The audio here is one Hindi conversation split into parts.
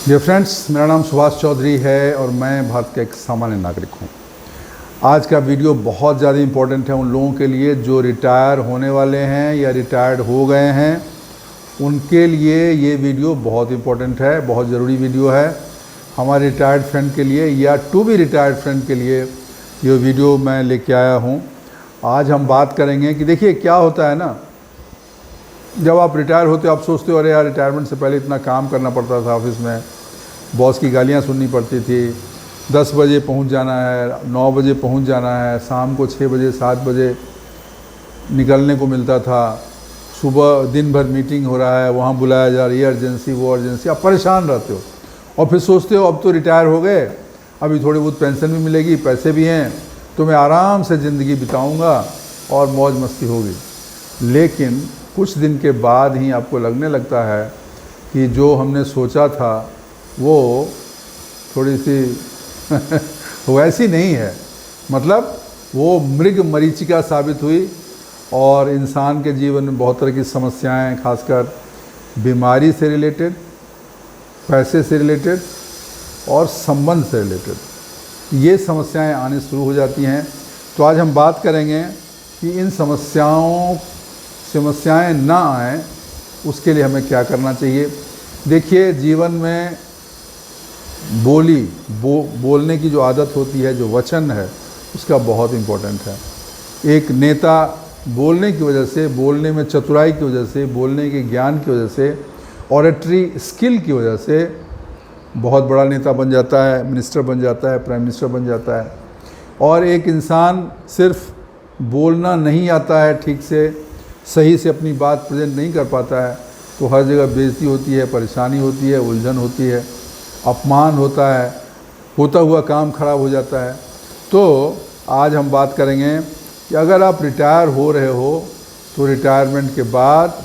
डियर फ्रेंड्स, मेरा नाम सुभाष चौधरी है और मैं भारत का एक सामान्य नागरिक हूँ। आज का वीडियो बहुत ज़्यादा इम्पोर्टेंट है उन लोगों के लिए जो रिटायर होने वाले हैं या रिटायर्ड हो गए हैं। उनके लिए ये वीडियो बहुत इम्पोर्टेंट है, बहुत ज़रूरी वीडियो है। हमारे रिटायर्ड फ्रेंड के लिए या टू बी रिटायर्ड फ्रेंड के लिए ये वीडियो मैं लेके आया हूँ। आज हम बात करेंगे कि देखिए क्या होता है ना, जब आप रिटायर होते हो आप सोचते हो अरे यार रिटायरमेंट से पहले इतना काम करना पड़ता था, ऑफिस में बॉस की गालियाँ सुननी पड़ती थी, 10 बजे पहुंच जाना है, 9 बजे पहुंच जाना है, शाम को 6 बजे 7 बजे निकलने को मिलता था, सुबह दिन भर मीटिंग हो रहा है, वहाँ बुलाया जा रही है, अर्जेंसी वो अर्जेंसी, आप परेशान रहते हो और फिर सोचते हो अब तो रिटायर हो गए, अभी थोड़ी बहुत पेंशन भी मिलेगी, पैसे भी हैं, तो मैं आराम से ज़िंदगी बिताऊँगा और मौज मस्ती होगी। लेकिन कुछ दिन के बाद ही आपको लगने लगता है कि जो हमने सोचा था वो थोड़ी सी वैसी नहीं है, मतलब वो मृग मरीचिका साबित हुई और इंसान के जीवन में बहुत तरह की समस्याएं, खासकर बीमारी से रिलेटेड, पैसे से रिलेटेड और संबंध से रिलेटेड ये समस्याएं आने शुरू हो जाती हैं। तो आज हम बात करेंगे कि इन समस्याएं ना आएँ उसके लिए हमें क्या करना चाहिए। देखिए जीवन में बोलने की जो आदत होती है, जो वचन है, उसका बहुत इम्पोर्टेंट है। एक नेता बोलने की वजह से, बोलने में चतुराई की वजह से, बोलने के ज्ञान की वजह से, ऑरेटरी स्किल की वजह से बहुत बड़ा नेता बन जाता है, मिनिस्टर बन जाता है, प्राइम मिनिस्टर बन जाता है। और एक इंसान सिर्फ बोलना नहीं आता है, ठीक से सही से अपनी बात प्रेजेंट नहीं कर पाता है, तो हर जगह बेइज्जती होती है, परेशानी होती है, उलझन होती है, अपमान होता है, होता हुआ काम खराब हो जाता है। तो आज हम बात करेंगे कि अगर आप रिटायर हो रहे हो तो रिटायरमेंट के बाद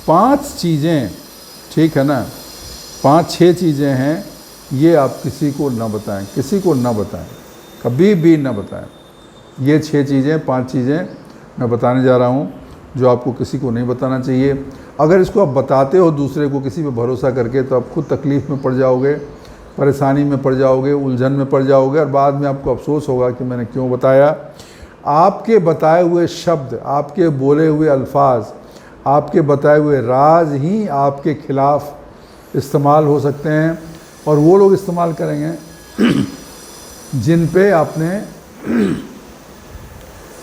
5 चीज़ें, ठीक है ना, 5-6 चीज़ें हैं, ये आप किसी को ना बताएं, किसी को ना बताएं, कभी भी ना बताएं। ये 6 चीज़ें, 5 चीज़ें मैं बताने जा रहा हूँ जो आपको किसी को नहीं बताना चाहिए। अगर इसको आप बताते हो दूसरे को किसी पे भरोसा करके तो आप खुद तकलीफ़ में पड़ जाओगे, परेशानी में पड़ जाओगे, उलझन में पड़ जाओगे और बाद में आपको अफसोस होगा कि मैंने क्यों बताया। आपके बताए हुए शब्द, आपके बोले हुए अल्फाज, आपके बताए हुए राज ही आपके खिलाफ इस्तेमाल हो सकते हैं और वो लोग इस्तेमाल करेंगे जिन पे आपने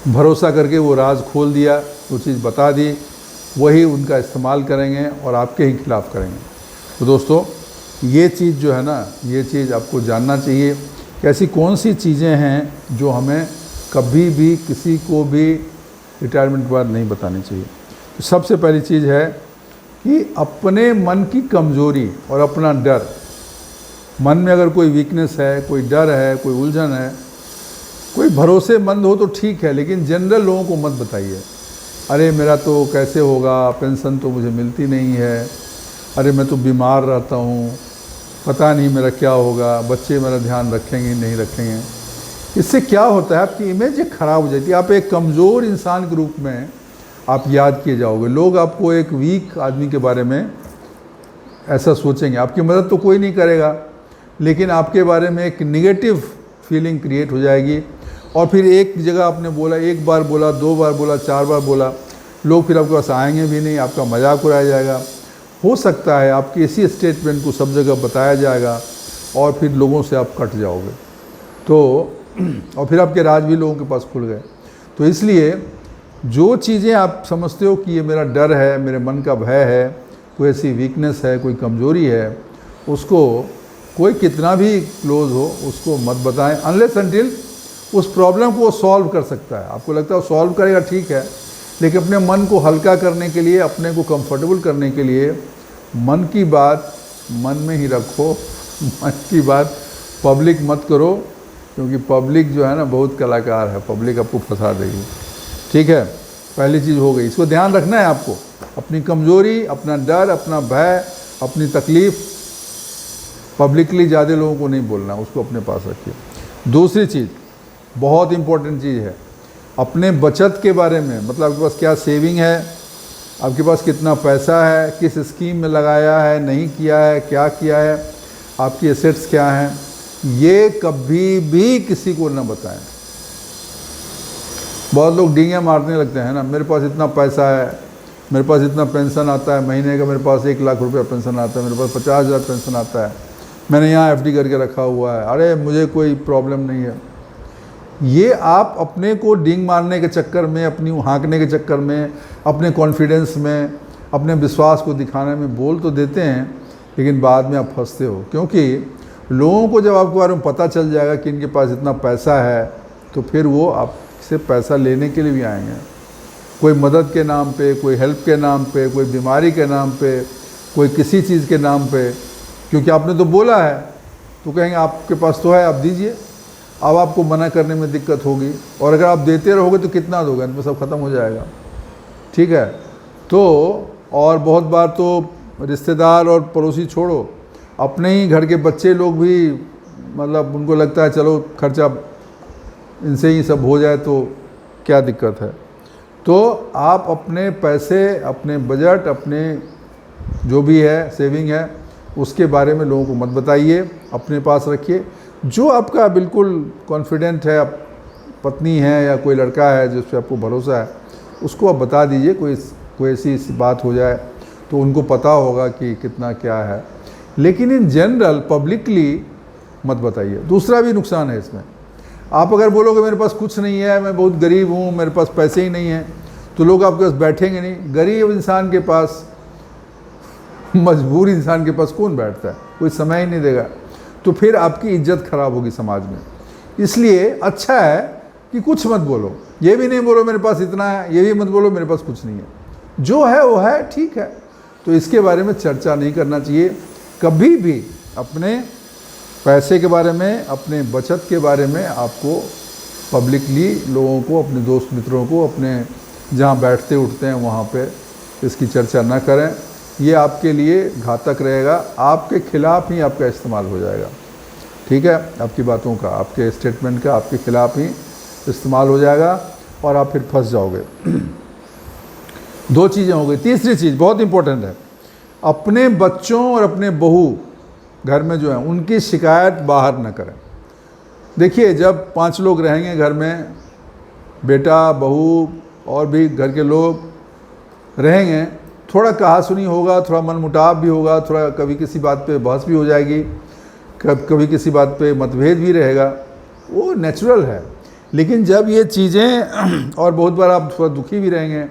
भरोसा करके वो राज खोल दिया, वो चीज़ बता दी, वही उनका इस्तेमाल करेंगे और आपके ही खिलाफ करेंगे। तो दोस्तों ये चीज़ जो है ना, ये चीज़ आपको जानना चाहिए कि ऐसी कौन सी चीज़ें हैं जो हमें कभी भी किसी को भी रिटायरमेंट के बाद नहीं बतानी चाहिए। तो सबसे पहली चीज़ है कि अपने मन की कमज़ोरी और अपना डर, मन में अगर कोई वीकनेस है, कोई डर है, कोई उलझन है, कोई भरोसेमंद हो तो ठीक है, लेकिन जनरल लोगों को मत बताइए। अरे मेरा तो कैसे होगा, पेंशन तो मुझे मिलती नहीं है, अरे मैं तो बीमार रहता हूँ, पता नहीं मेरा क्या होगा, बच्चे मेरा ध्यान रखेंगे नहीं रखेंगे। इससे क्या होता है, आपकी इमेज ख़राब हो जाती है, आप एक कमज़ोर इंसान के रूप में आप याद किए जाओगे। लोग आपको एक वीक आदमी के बारे में ऐसा सोचेंगे, आपकी मदद तो कोई नहीं करेगा, लेकिन आपके बारे में एक निगेटिव फीलिंग क्रिएट हो जाएगी। और फिर एक जगह आपने बोला, एक बार बोला, 2 बार बोला, 4 बार बोला, लोग फिर आपके पास आएंगे भी नहीं, आपका मजाक उड़ाया जाएगा। हो सकता है आपकी इसी स्टेटमेंट को सब जगह बताया जाएगा और फिर लोगों से आप कट जाओगे, तो और फिर आपके राज भी लोगों के पास खुल गए। तो इसलिए जो चीज़ें आप समझते हो कि ये मेरा डर है, मेरे मन का भय है, कोई ऐसी वीकनेस है, कोई कमज़ोरी है, उसको कोई कितना भी क्लोज हो उसको मत बताएं अनलेस अनटिल उस प्रॉब्लम को वो सॉल्व कर सकता है। आपको लगता है वो सॉल्व करेगा, ठीक है, लेकिन अपने मन को हल्का करने के लिए, अपने को कंफर्टेबल करने के लिए मन की बात मन में ही रखो, मन की बात पब्लिक मत करो, क्योंकि पब्लिक जो है ना बहुत कलाकार है, पब्लिक आपको फंसा देगी। ठीक है, पहली चीज़ हो गई, इसको ध्यान रखना है आपको। अपनी कमज़ोरी, अपना डर, अपना भय, अपनी तकलीफ़ पब्लिकली ज़्यादा लोगों को नहीं बोलना, उसको अपने पास रखिए। दूसरी चीज़ बहुत इम्पोर्टेंट चीज़ है, अपने बचत के बारे में, मतलब आपके पास क्या सेविंग है, आपके पास कितना पैसा है, किस स्कीम में लगाया है, नहीं किया है, क्या किया है, आपकी एसेट्स क्या हैं, ये कभी भी किसी को न बताएं। बहुत लोग डींगे मारने लगते हैं ना, मेरे पास इतना पैसा है, मेरे पास इतना पेंशन आता है महीने का, मेरे पास 1 लाख रुपया पेंशन आता है, मेरे पास 50,000 पेंशन आता है, मैंने यहाँ एफडी करके रखा हुआ है, अरे मुझे कोई प्रॉब्लम नहीं है। ये आप अपने को डींग मारने के चक्कर में, अपनी हाँकने के चक्कर में, अपने कॉन्फिडेंस में, अपने विश्वास को दिखाने में बोल तो देते हैं, लेकिन बाद में आप फंसते हो। क्योंकि लोगों को जब आपके बारे में पता चल जाएगा कि इनके पास इतना पैसा है, तो फिर वो आपसे पैसा लेने के लिए भी आएंगे, कोई मदद के नाम पे, कोई हेल्प के नाम पे, कोई बीमारी के नाम पे, कोई किसी चीज़ के नाम पे, क्योंकि आपने तो बोला है, तो कहेंगे आपके पास तो है, आप दीजिए। अब आपको मना करने में दिक्कत होगी, और अगर आप देते रहोगे तो कितना दोगे, इनमें सब खत्म हो जाएगा। ठीक है, तो और बहुत बार तो रिश्तेदार और पड़ोसी छोड़ो, अपने ही घर के बच्चे लोग भी, मतलब उनको लगता है चलो खर्चा इनसे ही सब हो जाए तो क्या दिक्कत है। तो आप अपने पैसे, अपने बजट, अपने जो भी है सेविंग है, उसके बारे में लोगों को मत बताइए, अपने पास रखिए। जो आपका बिल्कुल कॉन्फिडेंट है, पत्नी है या कोई लड़का है जिस पर आपको भरोसा है, उसको आप बता दीजिए। कोई ऐसी बात हो जाए तो उनको पता होगा कि कितना क्या है, लेकिन इन जनरल पब्लिकली मत बताइए। दूसरा भी नुकसान है इसमें, आप अगर बोलोगे मेरे पास कुछ नहीं है, मैं बहुत गरीब हूँ, मेरे पास पैसे ही नहीं हैं, तो लोग आपके पास बैठेंगे नहीं। गरीब इंसान के पास, मजबूर इंसान के पास कौन बैठता है, कोई समय ही नहीं देगा, तो फिर आपकी इज्जत खराब होगी समाज में। इसलिए अच्छा है कि कुछ मत बोलो, ये भी नहीं बोलो मेरे पास इतना है, ये भी मत बोलो मेरे पास कुछ नहीं है, जो है वो है, ठीक है। तो इसके बारे में चर्चा नहीं करना चाहिए कभी भी। अपने पैसे के बारे में, अपने बचत के बारे में आपको पब्लिकली लोगों को, अपने दोस्त मित्रों को, अपने जहाँ बैठते उठते हैं वहाँ पे इसकी चर्चा ना करें। ये आपके लिए घातक रहेगा, आपके खिलाफ ही आपका इस्तेमाल हो जाएगा। ठीक है, आपकी बातों का, आपके स्टेटमेंट का आपके खिलाफ ही इस्तेमाल हो जाएगा और आप फिर फंस जाओगे। 2 चीज़ें हो गई। तीसरी चीज़ बहुत इंपॉर्टेंट है, अपने बच्चों और अपने बहू घर में जो है उनकी शिकायत बाहर न करें। देखिए, जब 5 लोग रहेंगे घर में, बेटा, बहू और भी घर के लोग रहेंगे, थोड़ा कहासुनी होगा, थोड़ा मनमुटाव भी होगा, थोड़ा कभी किसी बात पे बहस भी हो जाएगी, कभी किसी बात पे मतभेद भी रहेगा, वो नेचुरल है। लेकिन जब ये चीज़ें, और बहुत बार आप थोड़ा दुखी भी रहेंगे,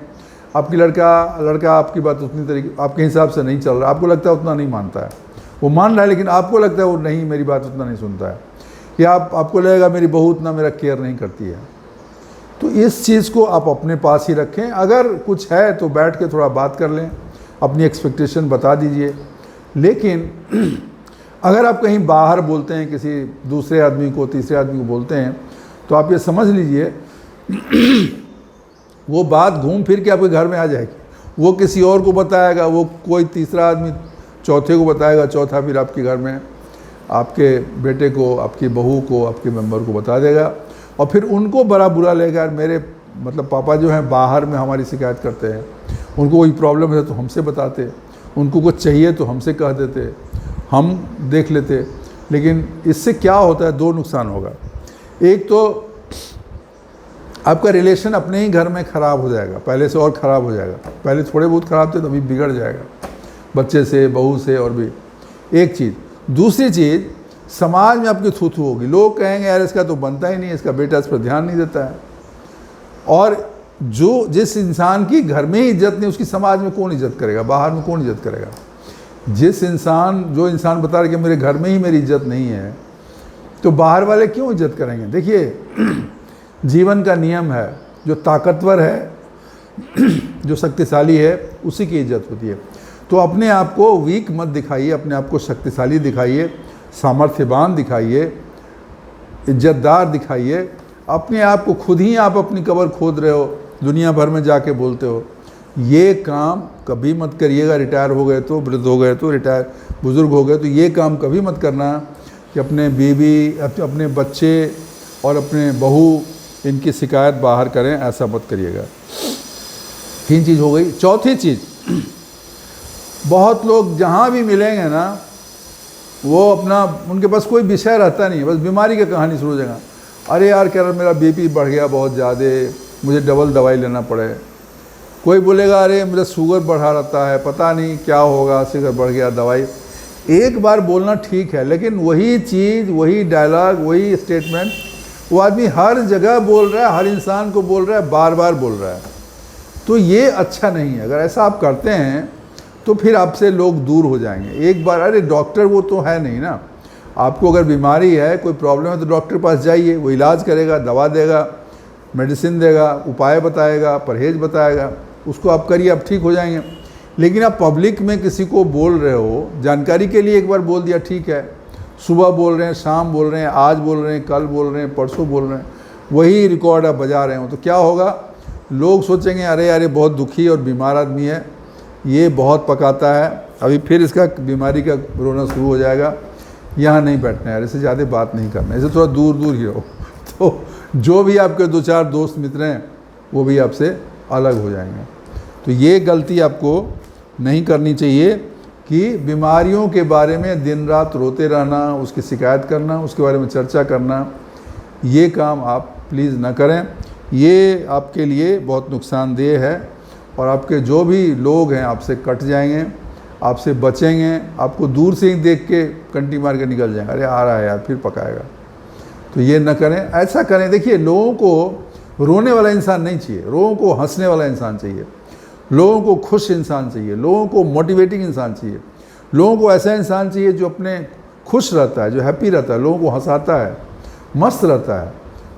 आपकी लड़का आपकी बात उतनी तरीके आपके हिसाब से नहीं चल रहा, आपको लगता है उतना नहीं मानता है, वो मान रहा है लेकिन आपको लगता है वो नहीं, मेरी बात उतना नहीं सुनता है, या आपको लगेगा मेरी बहू उतना मेरा केयर नहीं करती है। तो इस चीज़ को आप अपने पास ही रखें। अगर कुछ है तो बैठ के थोड़ा बात कर लें, अपनी एक्सपेक्टेशन बता दीजिए। लेकिन अगर आप कहीं बाहर बोलते हैं, किसी दूसरे आदमी को, तीसरे आदमी को बोलते हैं, तो आप ये समझ लीजिए वो बात घूम फिर के आपके घर में आ जाएगी, वो किसी और को बताएगा, वो कोई तीसरा आदमी चौथे को बताएगा, चौथा फिर आपके घर में आपके बेटे को, आपकी बहू को, आपके मेंबर को बता देगा, और फिर उनको बड़ा बुरा लगेगा, मेरे मतलब पापा जो हैं बाहर में हमारी शिकायत करते हैं, उनको कोई प्रॉब्लम है तो हमसे बताते, उनको कुछ चाहिए तो हमसे कह देते, हम देख लेते। लेकिन इससे क्या होता है, 2 नुकसान होगा। एक तो आपका रिलेशन अपने ही घर में ख़राब हो जाएगा, पहले से और ख़राब हो जाएगा। पहले थोड़े बहुत ख़राब थे, तो अभी बिगड़ जाएगा, बच्चे से, बहू से, और भी एक चीज़। दूसरी चीज़, समाज में आपकी थू थू होगी, लोग कहेंगे यार इसका तो बनता ही नहीं, इसका बेटा इस पर ध्यान नहीं देता है। और जिस इंसान की घर में ही इज्जत नहीं, उसकी समाज में कौन इज्जत करेगा, बाहर में कौन इज्जत करेगा। जो इंसान बता रहे कि मेरे घर में ही मेरी इज्जत नहीं है, तो बाहर वाले क्यों इज्जत करेंगे। देखिए, जीवन का नियम है, जो ताकतवर है, जो शक्तिशाली है, उसी की इज्जत होती है। तो अपने आप को वीक मत दिखाइए, अपने आप को शक्तिशाली दिखाइए, सामर्थ्यवान दिखाइए, इज्जतदार दिखाइए। अपने आप को खुद ही आप अपनी कब्र खोद रहे हो, दुनिया भर में जाके बोलते हो, ये काम कभी मत करिएगा। रिटायर हो गए तो, वृद्ध हो गए तो, बुजुर्ग हो गए तो ये काम कभी मत करना कि अपने बीवी, अपने बच्चे और अपने बहू इनकी शिकायत बाहर करें, ऐसा मत करिएगा। 3 चीज़ हो गई। चौथी चीज़, बहुत लोग जहाँ भी मिलेंगे ना, वो अपना, उनके पास कोई विषय रहता नहीं है, बस बीमारी की कहानी शुरू हो जाएगा। अरे यार कह रहा मेरा बीपी बढ़ गया बहुत ज़्यादा, मुझे डबल दवाई लेना पड़े। कोई बोलेगा अरे मेरा शुगर बढ़ा रहता है, पता नहीं क्या होगा, शुगर बढ़ गया दवाई। एक बार बोलना ठीक है, लेकिन वही चीज़, वही डायलॉग, वही स्टेटमेंट वो आदमी हर जगह बोल रहा है, हर इंसान को बोल रहा है, बार बार बोल रहा है। तो ये अच्छा नहीं है। अगर ऐसा आप करते हैं तो फिर आपसे लोग दूर हो जाएंगे। एक बार, अरे डॉक्टर वो तो है नहीं ना, आपको अगर बीमारी है, कोई प्रॉब्लम है तो डॉक्टर के पास जाइए, वो इलाज करेगा, दवा देगा, मेडिसिन देगा, उपाय बताएगा, परहेज बताएगा, उसको आप करिए, आप ठीक हो जाएंगे। लेकिन आप पब्लिक में किसी को बोल रहे हो, जानकारी के लिए एक बार बोल दिया ठीक है, सुबह बोल रहे हैं, शाम बोल रहे हैं, आज बोल रहे हैं, कल बोल रहे हैं, परसों बोल रहे हैं, वही रिकॉर्ड आप बजा रहे हो, तो क्या होगा, लोग सोचेंगे अरे यार ये बहुत दुखी और बीमार आदमी है, ये बहुत पकाता है, अभी फिर इसका बीमारी का रोना शुरू हो जाएगा, यहाँ नहीं बैठना है, इससे ज़्यादा बात नहीं करना है, इससे थोड़ा दूर दूर ही रहो। तो जो भी आपके 2-4 दोस्त मित्र हैं वो भी आपसे अलग हो जाएंगे। तो ये गलती आपको नहीं करनी चाहिए कि बीमारियों के बारे में दिन रात रोते रहना, उसकी शिकायत करना, उसके बारे में चर्चा करना, ये काम आप प्लीज़ ना करें। ये आपके लिए बहुत नुकसानदेह है और आपके जो भी लोग हैं आपसे कट जाएंगे, आपसे बचेंगे, आपको दूर से ही देख के कंटी मार के निकल जाएंगे, अरे आ रहा है यार फिर पकाएगा। तो ये न करें, ऐसा करें। देखिए, लोगों को रोने वाला इंसान नहीं चाहिए, लोगों को हंसने वाला इंसान चाहिए, लोगों को खुश इंसान चाहिए, लोगों को मोटिवेटिंग इंसान चाहिए, लोगों को ऐसा इंसान चाहिए जो अपने खुश रहता है, जो हैप्पी रहता है, लोगों को हंसाता है, मस्त रहता है,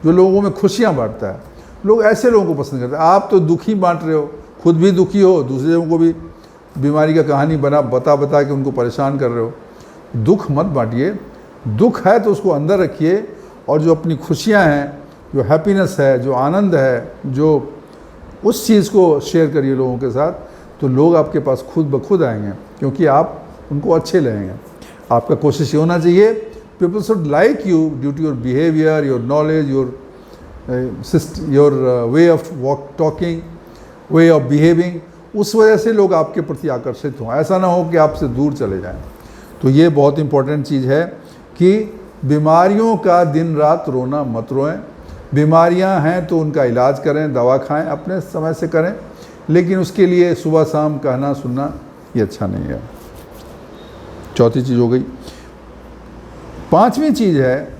जो लोगों में खुशियाँ बांटता है। लोग ऐसे लोगों को पसंद करते हैं। आप तो दुखी बांट रहे हो, खुद भी दुखी हो, दूसरे को भी बीमारी का कहानी बता के उनको परेशान कर रहे हो। दुख मत बांटिए, दुख है तो उसको अंदर रखिए, और जो अपनी खुशियाँ हैं, जो हैप्पीनेस है, जो आनंद है, जो उस चीज़ को शेयर करिए लोगों के साथ, तो लोग आपके पास खुद ब खुद आएंगे, क्योंकि आप उनको अच्छे लगेंगे। आपका कोशिश ये होना चाहिए, people should like you due to your behaviour, your knowledge, your way of talking, way of behaving. उस वजह से लोग आपके प्रति आकर्षित हों, ऐसा ना हो कि आपसे दूर चले जाएं। तो ये बहुत इंपॉर्टेंट चीज़ है कि बीमारियों का दिन रात रोना मत रोएं। बीमारियां हैं तो उनका इलाज करें, दवा खाएं, अपने समय से करें, लेकिन उसके लिए सुबह शाम कहना सुनना ये अच्छा नहीं है। चौथी चीज़ हो गई। पांचवी चीज़ है,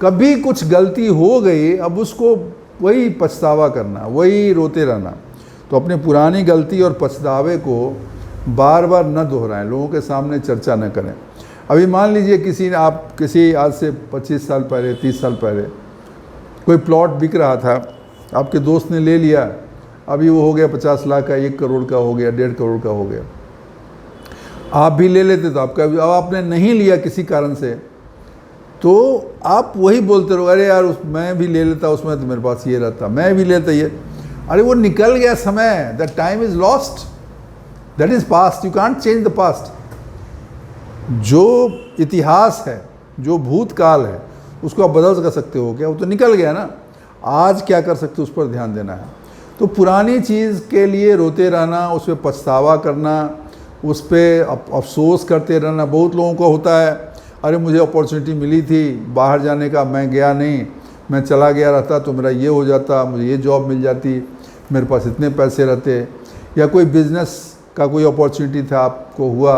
कभी कुछ गलती हो गई, अब उसको वही पछतावा करना, वही रोते रहना। तो अपने पुरानी गलती और पछतावे को बार बार न दोहराएं, लोगों के सामने चर्चा न करें। अभी मान लीजिए किसी आज से 25 साल पहले, 30 साल पहले कोई प्लॉट बिक रहा था, आपके दोस्त ने ले लिया, अभी वो हो गया 50 लाख का, 1 करोड़ का हो गया, 1.5 करोड़ का हो गया। आप भी ले लेते तो आपका, अब आपने नहीं लिया किसी कारण से, तो आप वही बोलते रहो, अरे यार मैं भी ले लेता, उसमें तो मेरे पास ये रहता, मैं भी लेता ये। अरे वो निकल गया समय, that time is lost, that is past, you can't change the past. जो इतिहास है, जो भूतकाल है, उसको आप बदल सकते हो क्या? वो तो निकल गया ना। आज क्या कर सकते हो उस पर ध्यान देना है। तो पुरानी चीज़ के लिए रोते रहना, उस पर पछतावा करना, उस पर अफसोस करते रहना, बहुत लोगों को होता है, अरे मुझे अपॉर्चुनिटी मिली थी बाहर जाने का, मैं गया नहीं, मैं चला गया रहता तो मेरा ये हो जाता, मुझे ये जॉब मिल जाती, मेरे पास इतने पैसे रहते, या कोई बिज़नेस का कोई अपॉर्चुनिटी था, आपको हुआ,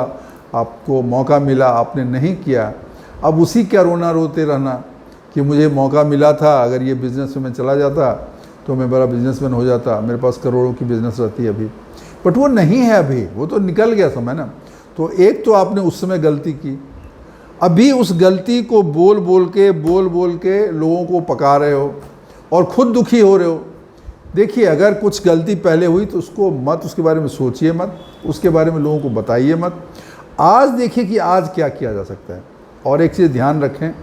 आपको मौका मिला, आपने नहीं किया, अब उसी क्या रोना रोते रहना कि मुझे मौका मिला था, अगर ये बिज़नेस में मैं चला जाता तो मैं बड़ा बिजनेसमैन हो जाता, मेरे पास करोड़ों की बिज़नेस रहती है अभी, बट वो नहीं है अभी, वो तो निकल गया समय ना। तो एक तो आपने उस समय गलती की, अभी उस गलती को बोल बोल के लोगों को पका रहे हो और खुद दुखी हो रहे हो। देखिए, अगर कुछ गलती पहले हुई तो उसको मत, उसके बारे में सोचिए मत, उसके बारे में लोगों को बताइए मत। आज देखिए कि आज क्या किया जा सकता है। और एक चीज़ ध्यान रखें,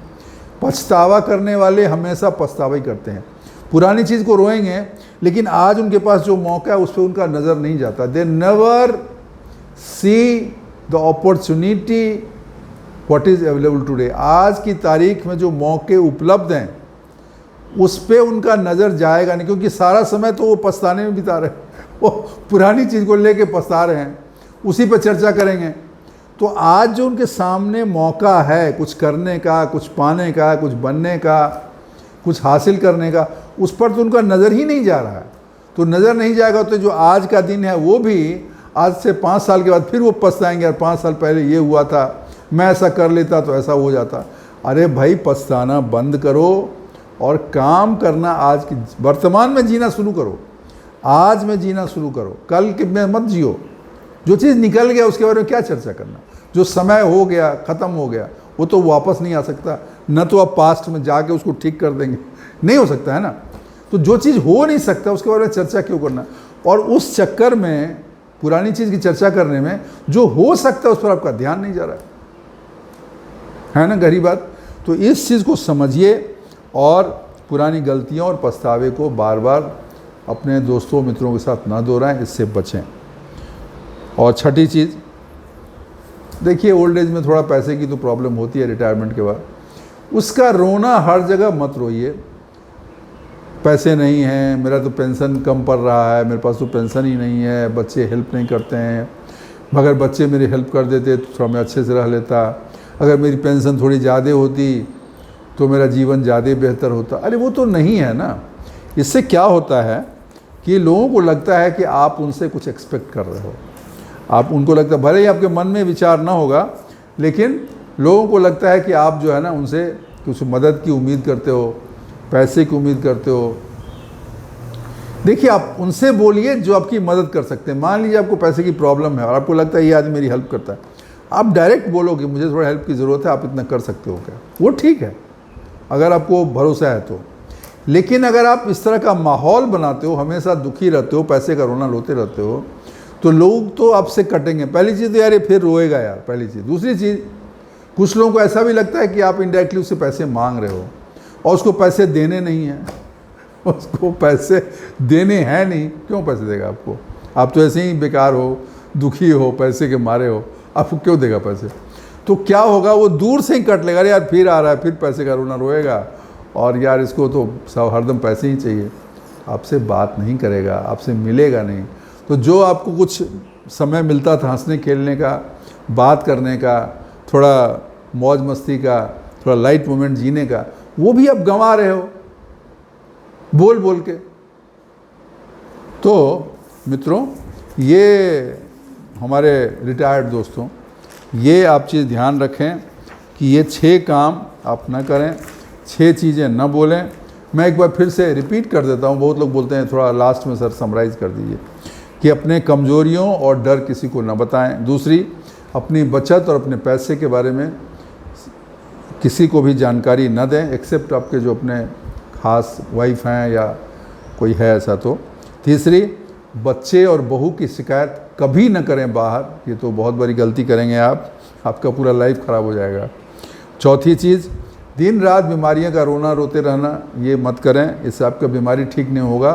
पछतावा करने वाले हमेशा पछतावा ही करते हैं। पुरानी चीज़ को रोएंगे, लेकिन आज उनके पास जो मौका है उस पर उनका नज़र नहीं जाता। They never see the opportunity what is available today. आज की तारीख में जो मौके उपलब्ध हैं उस पर उनका नज़र जाएगा नहीं, क्योंकि सारा समय तो वो पछताने में बिता रहे हैं, वो पुरानी चीज़ को लेके पछता रहे हैं, उसी पर चर्चा करेंगे। तो आज जो उनके सामने मौका है कुछ करने का, कुछ पाने का, कुछ बनने का, कुछ हासिल करने का, उस पर तो उनका नज़र ही नहीं जा रहा है। तो नज़र नहीं जाएगा तो जो आज का दिन है वो भी आज से 5 साल के बाद फिर वो पछताएंगे, यार 5 साल पहले ये हुआ था, मैं ऐसा कर लेता तो ऐसा हो जाता। अरे भाई, पछताना बंद करो और काम करना, आज की वर्तमान में जीना शुरू करो, आज में जीना शुरू करो, कल के में मत जियो। जो चीज़ निकल गया उसके बारे में क्या चर्चा करना, जो समय हो गया ख़त्म हो गया वो तो वापस नहीं आ सकता, न तो आप पास्ट में जाके उसको ठीक कर देंगे, नहीं हो सकता है ना। तो जो चीज़ हो नहीं सकता उसके बारे में चर्चा क्यों करना, और उस चक्कर में पुरानी चीज़ की चर्चा करने में जो हो सकता है उस पर आपका ध्यान नहीं जा रहा है ना, गहरी बात। तो इस चीज़ को समझिए और पुरानी गलतियों और पछतावे को बार बार अपने दोस्तों मित्रों के साथ ना दोहराएं, इससे बचें। और छठी चीज़, देखिए ओल्ड एज में थोड़ा पैसे की तो प्रॉब्लम होती है रिटायरमेंट के बाद, उसका रोना हर जगह मत रोइए। पैसे नहीं हैं, मेरा तो पेंशन कम पड़ रहा है, मेरे पास तो पेंशन ही नहीं है, बच्चे हेल्प नहीं करते हैं, अगर बच्चे मेरी हेल्प कर देते तो थोड़ा मैं अच्छे से रह लेता, अगर मेरी पेंशन थोड़ी ज़्यादा होती तो मेरा जीवन ज़्यादा बेहतर होता। अरे वो तो नहीं है ना। इससे क्या होता है कि लोगों को लगता है कि आप उनसे कुछ एक्सपेक्ट कर रहे हो, आप उनको लगता है, भले ही आपके मन में विचार ना होगा, लेकिन लोगों को लगता है कि आप जो है ना उनसे कुछ मदद की उम्मीद करते हो, पैसे की उम्मीद करते हो। देखिए, आप उनसे बोलिए जो आपकी मदद कर सकते हैं। मान लीजिए आपको पैसे की प्रॉब्लम है और आपको लगता है ये आदमी मेरी हेल्प करता है, आप डायरेक्ट बोलो कि मुझे थोड़ा हेल्प की ज़रूरत है, आप इतना कर सकते हो क्या, वो ठीक है अगर आपको भरोसा है तो। लेकिन अगर आप इस तरह का माहौल बनाते हो, हमेशा दुखी रहते हो, पैसे का रोना रोते रहते हो, तो लोग तो आपसे कटेंगे। पहली चीज़ तो यार ये फिर रोएगा यार, पहली चीज़। दूसरी चीज़, कुछ लोगों को ऐसा भी लगता है कि आप इनडायरेक्टली उससे पैसे मांग रहे हो और उसको पैसे देने नहीं हैं, उसको पैसे देने हैं नहीं, क्यों पैसे देगा आपको, आप तो ऐसे ही बेकार हो, दुखी हो, पैसे के मारे हो, आपको क्यों देगा पैसे। तो क्या होगा, वो दूर से ही कट लेगा, यार फिर आ रहा है, फिर पैसे का रोना रोएगा, और यार इसको तो सब हरदम पैसे ही चाहिए, आपसे बात नहीं करेगा, आपसे मिलेगा नहीं। तो जो आपको कुछ समय मिलता था हंसने खेलने का, बात करने का, थोड़ा मौज मस्ती का, थोड़ा लाइट मोमेंट जीने का, वो भी आप गंवा रहे हो बोल बोल के। तो मित्रों, ये हमारे रिटायर्ड दोस्तों, ये आप चीज़ ध्यान रखें कि ये 6 काम आप ना करें, 6 चीज़ें ना बोलें। मैं एक बार फिर से रिपीट कर देता हूँ, बहुत लोग बोलते हैं थोड़ा लास्ट में सर समराइज़ कर दीजिए, कि अपने कमज़ोरियों और डर किसी को ना बताएं। दूसरी, अपनी बचत और अपने पैसे के बारे में किसी को भी जानकारी न दें, एक्सेप्ट आपके जो अपने खास वाइफ हैं या कोई है ऐसा तो। तीसरी, बच्चे और बहू की शिकायत कभी न करें बाहर, ये तो बहुत बड़ी गलती करेंगे आप, आपका पूरा लाइफ ख़राब हो जाएगा। चौथी चीज़, दिन रात बीमारियों का रोना रोते रहना, ये मत करें, इससे आपका बीमारी ठीक नहीं होगा,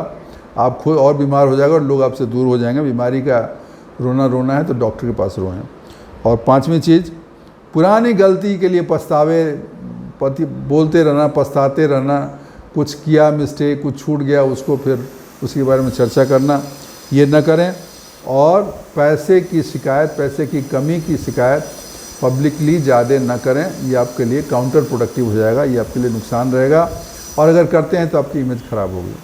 आप खुद और बीमार हो जाएगा और लोग आपसे दूर हो जाएंगे। बीमारी का रोना है तो डॉक्टर के पास रोएं। और 5वीं चीज़, पुरानी गलती के लिए बोलते रहना, पछताते रहना, कुछ किया मिस्टेक, कुछ छूट गया, उसको फिर उसके बारे में चर्चा करना, ये न करें। और पैसे की शिकायत, पैसे की कमी की शिकायत पब्लिकली ज़्यादा न करें, ये आपके लिए काउंटर प्रोडक्टिव हो जाएगा, ये आपके लिए नुकसान रहेगा, और अगर करते हैं तो आपकी इमेज ख़राब होगी।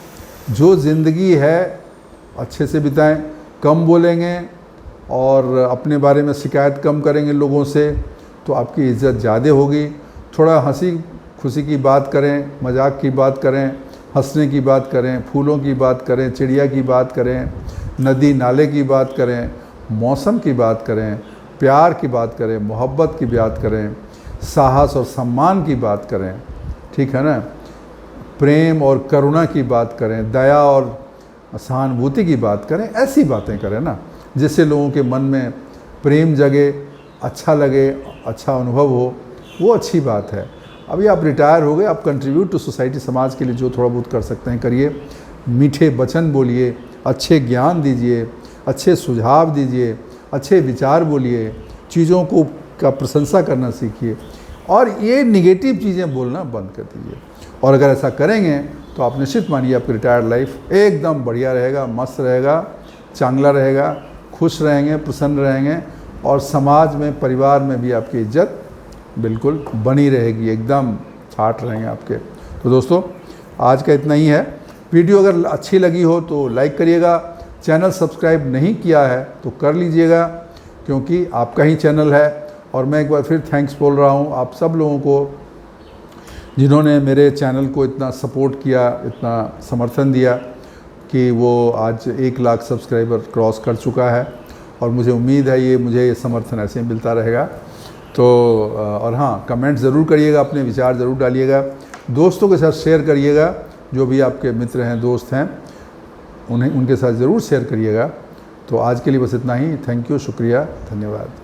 जो ज़िंदगी है अच्छे से बिताएं, कम बोलेंगे और अपने बारे में शिकायत कम करेंगे लोगों से, तो आपकी इज़्ज़त ज़्यादा होगी। थोड़ा हंसी खुशी की बात करें, मजाक की बात करें, हंसने की बात करें, फूलों की बात करें, चिड़िया की बात करें, नदी नाले की बात करें, मौसम की बात करें, प्यार की बात करें, मोहब्बत की बात करें, साहस और सम्मान की बात करें, ठीक है ना, प्रेम और करुणा की बात करें, दया और सहानुभूति की बात करें। ऐसी बातें करें ना जिससे लोगों के मन में प्रेम जगे, अच्छा लगे, अच्छा अनुभव हो, वो अच्छी बात है। अभी आप रिटायर हो गए, आप कंट्रीब्यूट टू सोसाइटी, समाज के लिए जो थोड़ा बहुत कर सकते हैं करिए। मीठे वचन बोलिए, अच्छे ज्ञान दीजिए, अच्छे सुझाव दीजिए, अच्छे विचार बोलिए, चीज़ों को का प्रशंसा करना सीखिए, और ये निगेटिव चीज़ें बोलना बंद कर दीजिए। और अगर ऐसा करेंगे तो आप निश्चित मानिए आपकी रिटायर्ड लाइफ एकदम बढ़िया रहेगा, मस्त रहेगा, चांगला रहेगा, खुश रहेंगे, प्रसन्न रहेंगे, और समाज में, परिवार में भी आपकी इज्जत बिल्कुल बनी रहेगी, एकदम ठाठ रहेंगे आपके। तो दोस्तों आज का इतना ही है। वीडियो अगर अच्छी लगी हो तो लाइक करिएगा, चैनल सब्सक्राइब नहीं किया है तो कर लीजिएगा, क्योंकि आपका ही चैनल है। और मैं एक बार फिर थैंक्स बोल रहा हूँ आप सब लोगों को जिन्होंने मेरे चैनल को इतना सपोर्ट किया, इतना समर्थन दिया कि वो आज 1 लाख सब्सक्राइबर क्रॉस कर चुका है। और मुझे उम्मीद है मुझे ये समर्थन ऐसे ही मिलता रहेगा। तो और हाँ, कमेंट ज़रूर करिएगा, अपने विचार ज़रूर डालिएगा, दोस्तों के साथ शेयर करिएगा, जो भी आपके मित्र हैं, दोस्त हैं, उनके साथ ज़रूर शेयर करिएगा। तो आज के लिए बस इतना ही। थैंक यू, शुक्रिया, धन्यवाद।